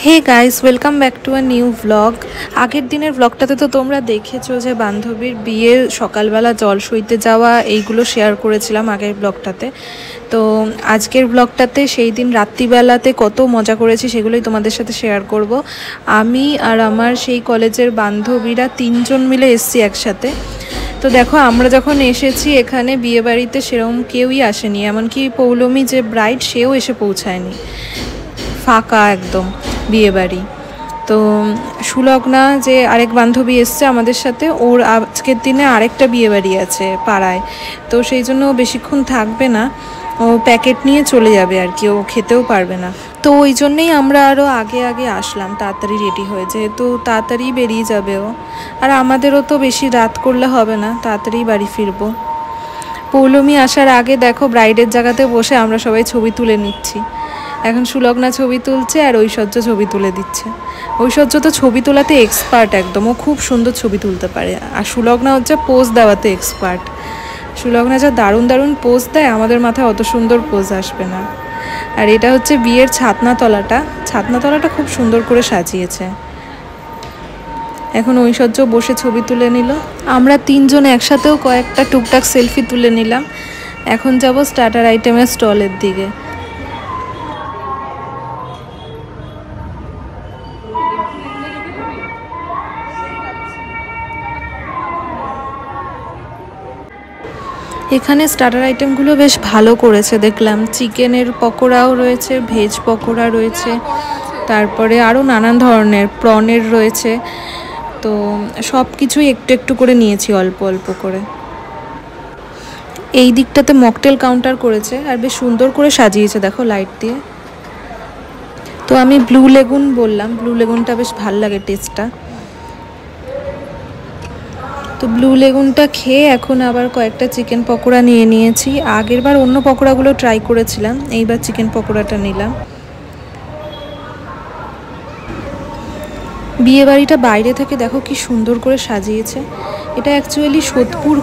Hey guys, welcome back to a new vlog. আগের দিনের ব্লগটাতে তো তোমরা দেখেছো যে বান্ধবীর বিয়ের সকালবেলা জল সইতে যাওয়া এইগুলো শেয়ার করেছিলাম আগের ব্লগটাতে। তো আজকের ব্লগটাতে সেই দিন রাত্রিবেলাতে কত মজা করেছি সেগুলোই তোমাদের সাথে শেয়ার করব। আমি আর আমার সেই কলেজের বান্ধবীরা 3 জন মিলে এসেছি একসাথে। তো দেখো, আমরা যখন এসেছি এখানে বিয়েবাড়িতে সেরকম কেউই আসেনি, এমনকি পৌলমী যে ব্রাইড সেও এসে পৌঁছায়নি, ফাঁকা একদম বিয়েবাড়ি। তো সুলগ্না যে আরেক বান্ধবী এসছে আমাদের সাথে, ওর আজকের দিনে আরেকটা বিয়েবাড়ি আছে পাড়ায়, তো সেই জন্য ও বেশিক্ষণ থাকবে না, ও প্যাকেট নিয়ে চলে যাবে আর কি, ও খেতেও পারবে না। তো ওই জন্যেই আমরা আরও আগে আগে আসলাম, তাড়াতাড়ি রেডি হয়ে, যেহেতু তাড়াতাড়ি বেরিয়ে যাবে ও, আর আমাদেরও তো বেশি রাত করলে হবে না, তাড়াতাড়ি বাড়ি ফিরবো। পৌলমী আসার আগে দেখো ব্রাইডের জায়গাতে বসে আমরা সবাই ছবি তুলে নিচ্ছি। এখন সুলগ্না ছবি তুলছে আর ঐশ্বর্য ছবি তুলে দিচ্ছে। ঐশ্বর্য তো ছবি তোলাতে এক্সপার্ট একদম, ও খুব সুন্দর ছবি তুলতে পারে। আর সুলগ্না হচ্ছে পোজ দেওয়াতে এক্সপার্ট। সুলগ্না যা দারুণ দারুণ পোজ দেয়, আমাদের মাথায় অত সুন্দর পোজ আসবে না। আর এটা হচ্ছে বিয়ের ছাতনাতলাটা খুব সুন্দর করে সাজিয়েছে। এখন ঐশ্বর্য বসে ছবি তুলে নিল, আমরা 3 জন একসাথেও কয়েকটা টুকটাক সেলফি তুলে নিলাম। এখন যাব স্টার্টার আইটেমের স্টলের দিকে। এখানে স্টার্টার আইটেমগুলো বেশ ভালো করেছে দেখলাম, চিকেনের পকোড়াও রয়েছে, ভেজ পকোড়া রয়েছে, তারপরে আরও নানান ধরনের প্রনের রয়েছে। তো সব কিছুই একটু একটু করে নিয়েছি, অল্প অল্প করে। এই দিকটাতে মকটেল কাউন্টার করেছে আর বেশ সুন্দর করে সাজিয়েছে দেখো লাইট দিয়ে। তো আমি ব্লু লেগুন বললাম, ব্লু লেগুনটা বেশ ভাল লাগে টেস্টটা। তো ব্লু লেগুনটা খেয়ে এখন আবার কয়েকটা চিকেন পকোড়া নিয়ে নিয়েছি। আগের বার অন্য পকোড়াগুলো ট্রাই করেছিলাম, এইবার চিকেন পকোড়াটা নিলাম। বিয়েবাড়িটা বাইরে থেকে দেখো কি সুন্দর করে সাজিয়েছে। এটা অ্যাকচুয়ালি সোদপুর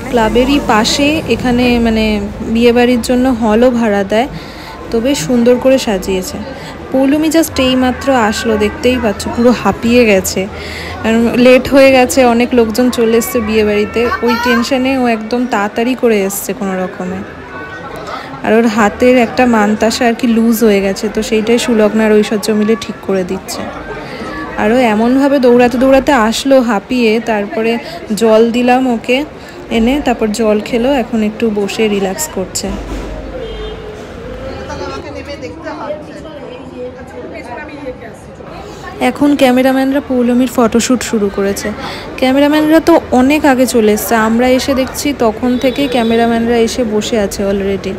ক্লাবেরই পাশে, এখানে মানে বিয়েবাড়ির জন্য হলও ভাড়া দেয়। তো বেশ সুন্দর করে সাজিয়েছে। পৌলমী জাস্ট এইমাত্র আসলো, দেখতেই পাচ্ছ পুরো হাঁপিয়ে গেছে, কারণ লেট হয়ে গেছে, অনেক লোকজন চলে এসছে বিয়েবাড়িতে। ওই টেনশনে ও একদম তাড়াতাড়ি করে এসছে কোনো রকমে। আর ওর হাতের একটা মানতাসা আর কি লুজ হয়ে গেছে, তো সেইটাই সুলগ্নার ঐশ্বর্য মিলে ঠিক করে দিচ্ছে। আরও এমনভাবে দৌড়াতে দৌড়াতে আসলো হাঁপিয়ে, তারপরে জল দিলাম ওকে এনে, তারপর জল খেলো, এখন একটু বসে রিল্যাক্স করছে। এখন ক্যামেরাম্যানরা পৌলমীর ফটোশ্যুট শুরু করেছে। ক্যামেরাম্যানরা তো অনেক আগে চলে এসছে, আমরা এসে দেখছি তখন থেকে ক্যামেরাম্যানরা এসে বসে আছে অলরেডি।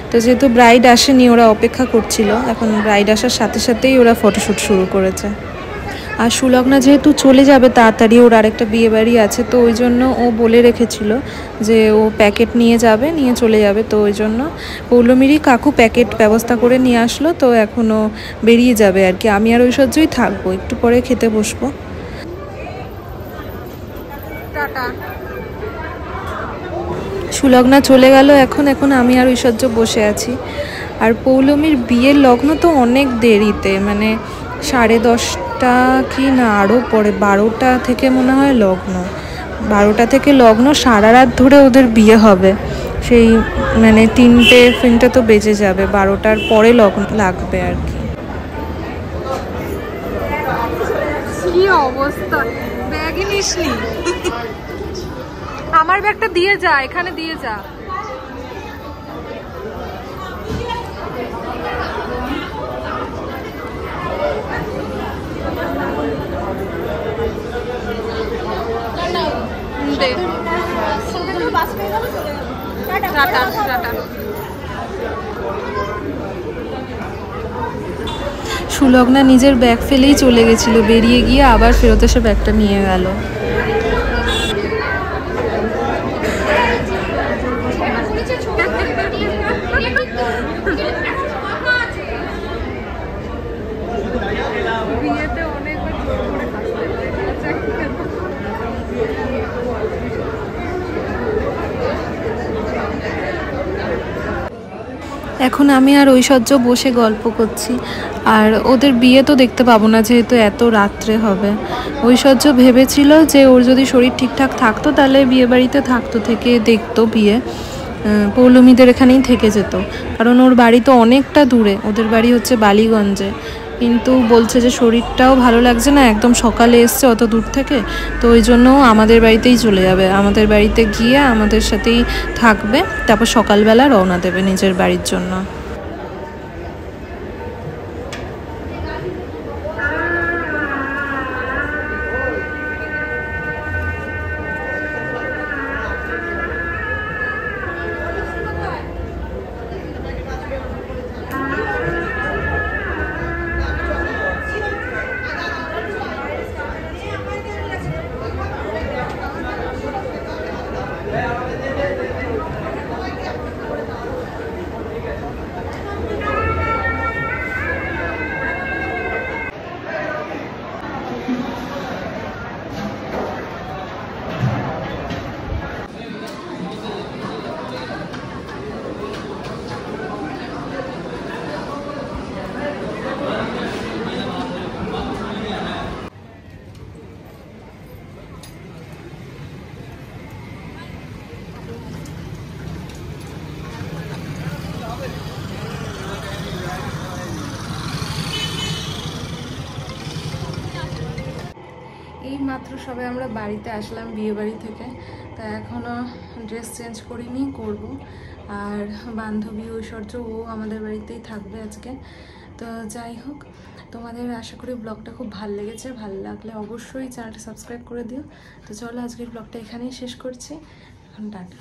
তো যেহেতু ব্রাইড আসেনি, ওরা অপেক্ষা করছিল, এখন ব্রাইড আসার সাথে সাথেই ওরা ফটোশ্যুট শুরু করেছে। আর সুলগ্না যেহেতু চলে যাবে তাড়াতাড়ি, ওর আরেকটা বিয়েবাড়ি আছে, তো ওই জন্য ও বলে রেখেছিল যে ও প্যাকেট নিয়ে যাবে, নিয়ে চলে যাবে। তো ওই জন্য পৌলমীরই কাকু প্যাকেট ব্যবস্থা করে নিয়ে আসলো। তো এখনও বেরিয়ে যাবে আর কি, আমি আর ঐশ্বর্যই থাকবো, একটু পরে খেতে বসবো। টাটা। সুলগ্না চলে গেল, এখন আমি আর ঐশ্বর্য বসে আছি। আর পৌলমীর বিয়ের লগ্ন তো অনেক দেরিতে, মানে 10:30 কি না আরও পরে, 12টা থেকে মনে হয় লগ্ন, 12টা থেকে লগ্ন, সারা রাত ধরে ওদের বিয়ে হবে। সেই মানে 3টে তো বেজে যাবে, 12টার পরে লগ্ন লাগবে আর কি। কি অবস্থা, ব্যাগই নিসনি? আমার ব্যাগটা দিয়ে যা, এখানে দিয়ে যা। সুলগ্না নিজের ব্যাগ ফেলেই চলে গেছিল, বেরিয়ে গিয়ে আবার ফেরত এসে ব্যাগটা নিয়ে গেল। এখন আমি আর ঐশ্বর্য বসে গল্প করছি, আর ওদের বিয়ে তো দেখতে পাবো না যেহেতু এত রাত্রে হবে। ঐশ্বর্য ভেবেছিল যে ওর যদি শরীর ঠিকঠাক থাকতো তাহলে বিয়ে বাড়িতে থাকতো, থেকে দেখতো বিয়ে, পৌলমীদের এখানেই থেকে যেত, কারণ ওর বাড়ি তো অনেকটা দূরে, ওদের বাড়ি হচ্ছে বালিগঞ্জে। কিন্তু বলছে যে শরীরটাও ভালো লাগছে না, একদম সকালে এসছে অত দূর থেকে, তো ওই জন্য আমাদের বাড়িতেই চলে যাবে, আমাদের বাড়িতে গিয়ে আমাদের সাথেই থাকবে, তারপর সকালবেলা রওনা দেবে নিজের বাড়ির জন্য। এই মাত্র সবে আমরা বাড়িতে আসলাম বিয়ে বাড়ি থেকে, তা এখনও ড্রেস চেঞ্জ করিনি, করব। আর বান্ধবী ঐশ্বর্য ও আমাদের বাড়িতেই থাকবে আজকে। তো যাই হোক, তোমাদের আশা করি ব্লগটা খুব ভালো লেগেছে, ভালো লাগলে অবশ্যই চ্যানেলটা সাবস্ক্রাইব করে দিও। তো চলো আজকের ব্লগটা এখানেই শেষ করছি, এখন টাটা।